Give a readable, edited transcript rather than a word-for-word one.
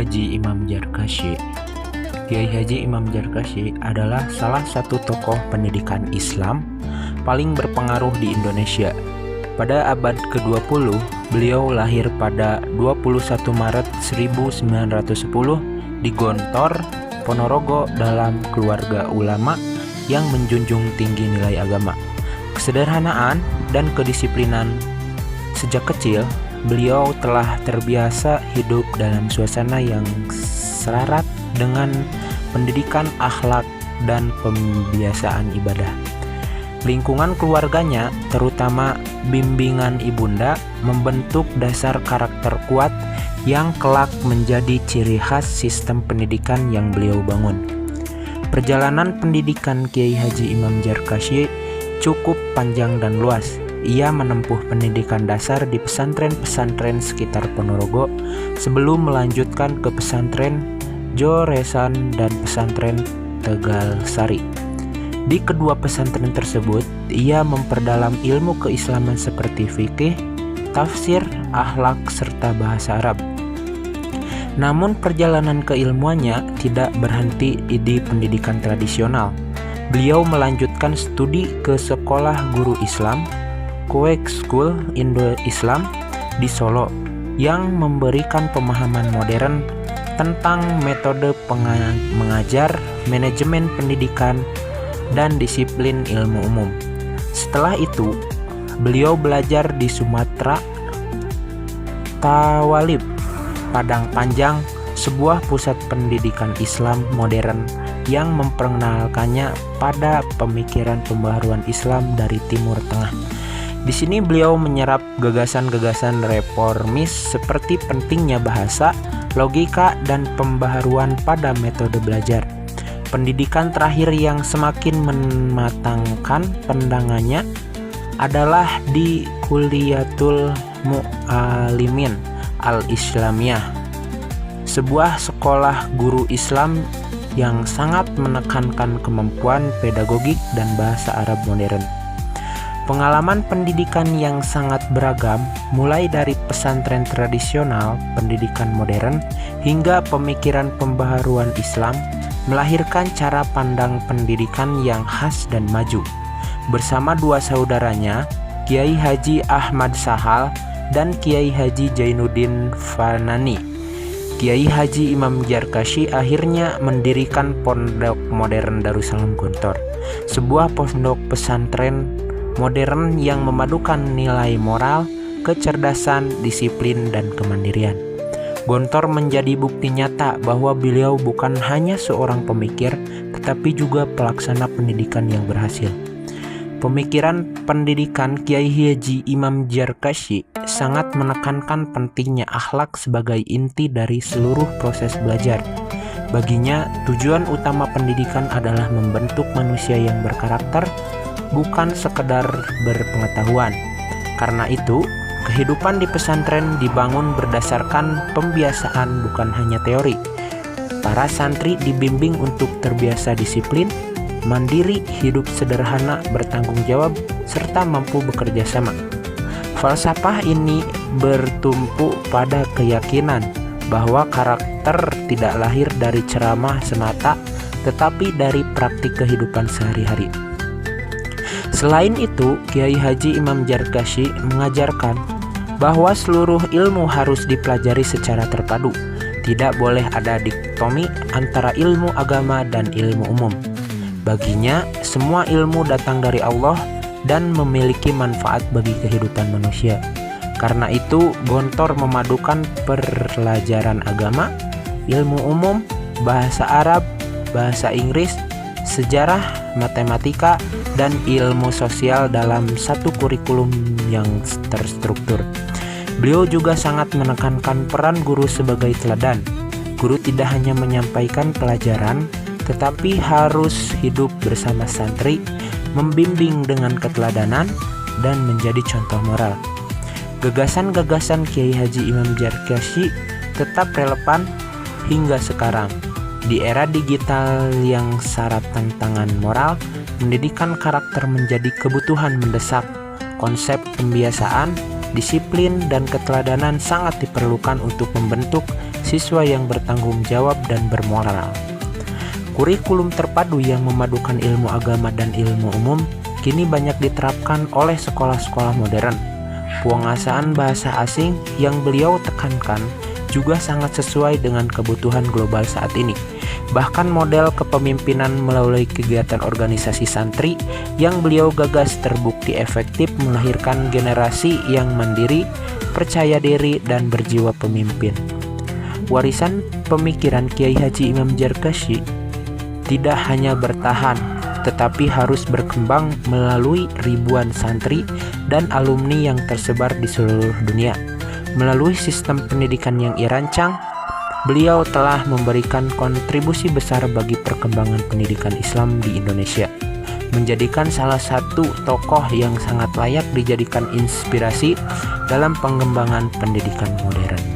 Haji Imam Zarkashi. Kiai Haji Imam Zarkashi adalah salah satu tokoh pendidikan Islam paling berpengaruh di Indonesia. Pada abad ke-20, beliau lahir pada 21 Maret 1910 di Gontor, Ponorogo dalam keluarga ulama yang menjunjung tinggi nilai agama, kesederhanaan, dan kedisiplinan. Sejak kecil, beliau telah terbiasa hidup dalam suasana yang syarat dengan pendidikan akhlak dan pembiasaan ibadah. Lingkungan keluarganya, terutama bimbingan ibunda, membentuk dasar karakter kuat yang kelak menjadi ciri khas sistem pendidikan yang beliau bangun. Perjalanan pendidikan Kiai Haji Imam Zarkashi cukup panjang dan luas. Ia menempuh pendidikan dasar di pesantren-pesantren sekitar Ponorogo sebelum melanjutkan ke pesantren Joresan dan pesantren Tegal Sari. Di kedua pesantren tersebut, ia memperdalam ilmu keislaman seperti fikih, tafsir, akhlak, serta bahasa Arab. Namun perjalanan keilmuannya tidak berhenti di pendidikan tradisional. Beliau melanjutkan studi ke Sekolah Guru Islam, Quake School Indo-Islam di Solo, yang memberikan pemahaman modern tentang metode mengajar, manajemen pendidikan, dan disiplin ilmu umum. Setelah itu, beliau belajar di Sumatera, Tawalib, Padang Panjang, sebuah pusat pendidikan Islam modern yang memperkenalkannya pada pemikiran pembaharuan Islam dari Timur Tengah. Di sini beliau menyerap gagasan-gagasan reformis seperti pentingnya bahasa, logika, dan pembaharuan pada metode belajar. Pendidikan terakhir yang semakin mematangkan pandangannya adalah di Kuliatul Mu'alimin Al-Islamiyah, sebuah sekolah guru Islam yang sangat menekankan kemampuan pedagogik dan bahasa Arab modern. Pengalaman pendidikan yang sangat beragam, mulai dari pesantren tradisional, pendidikan modern, hingga pemikiran pembaharuan Islam, melahirkan cara pandang pendidikan yang khas dan maju. Bersama dua saudaranya, Kiai Haji Ahmad Sahal dan Kiai Haji Jainuddin Fanani, Kiai Haji Imam Zarkashi akhirnya mendirikan Pondok Modern Darussalam Gontor, sebuah pondok pesantren modern yang memadukan nilai moral, kecerdasan, disiplin, dan kemandirian. Gontor menjadi bukti nyata bahwa beliau bukan hanya seorang pemikir, tetapi juga pelaksana pendidikan yang berhasil. Pemikiran pendidikan Kiai Haji Imam Zarkashi sangat menekankan pentingnya akhlak sebagai inti dari seluruh proses belajar. Baginya, tujuan utama pendidikan adalah membentuk manusia yang berkarakter, bukan sekedar berpengetahuan. Karena itu, kehidupan di pesantren dibangun berdasarkan pembiasaan, bukan hanya teori. Para santri dibimbing untuk terbiasa disiplin, mandiri, hidup sederhana, bertanggung jawab, serta mampu bekerja sama. Falsafah ini bertumpu pada keyakinan bahwa karakter tidak lahir dari ceramah semata, tetapi dari praktik kehidupan sehari-hari. Selain itu, Kiai Haji Imam Zarkashi mengajarkan bahwa seluruh ilmu harus dipelajari secara terpadu. Tidak boleh ada dikotomi antara ilmu agama dan ilmu umum. Baginya, semua ilmu datang dari Allah dan memiliki manfaat bagi kehidupan manusia. Karena itu, Gontor memadukan pelajaran agama, ilmu umum, bahasa Arab, bahasa Inggris, sejarah, matematika, dan ilmu sosial dalam satu kurikulum yang terstruktur. Beliau juga sangat menekankan peran guru sebagai teladan. Guru tidak hanya menyampaikan pelajaran, tetapi harus hidup bersama santri, membimbing dengan keteladanan, dan menjadi contoh moral. Gagasan-gagasan Kiai Haji Imam Zarkashi tetap relevan hingga sekarang. Di era digital yang syarat tantangan moral, pendidikan karakter menjadi kebutuhan mendesak. Konsep pembiasaan, disiplin, dan keteladanan sangat diperlukan untuk membentuk siswa yang bertanggung jawab dan bermoral. Kurikulum terpadu yang memadukan ilmu agama dan ilmu umum kini banyak diterapkan oleh sekolah-sekolah modern. Penguasaan bahasa asing yang beliau tekankan juga sangat sesuai dengan kebutuhan global saat ini. Bahkan model kepemimpinan melalui kegiatan organisasi santri yang beliau gagas terbukti efektif melahirkan generasi yang mandiri, percaya diri, dan berjiwa pemimpin. Warisan pemikiran Kiai Haji Imam Zarkashi tidak hanya bertahan, tetapi harus berkembang melalui ribuan santri dan alumni yang tersebar di seluruh dunia. Melalui sistem pendidikan yang ia rancang, beliau telah memberikan kontribusi besar bagi perkembangan pendidikan Islam di Indonesia, menjadikan salah satu tokoh yang sangat layak dijadikan inspirasi dalam pengembangan pendidikan modern.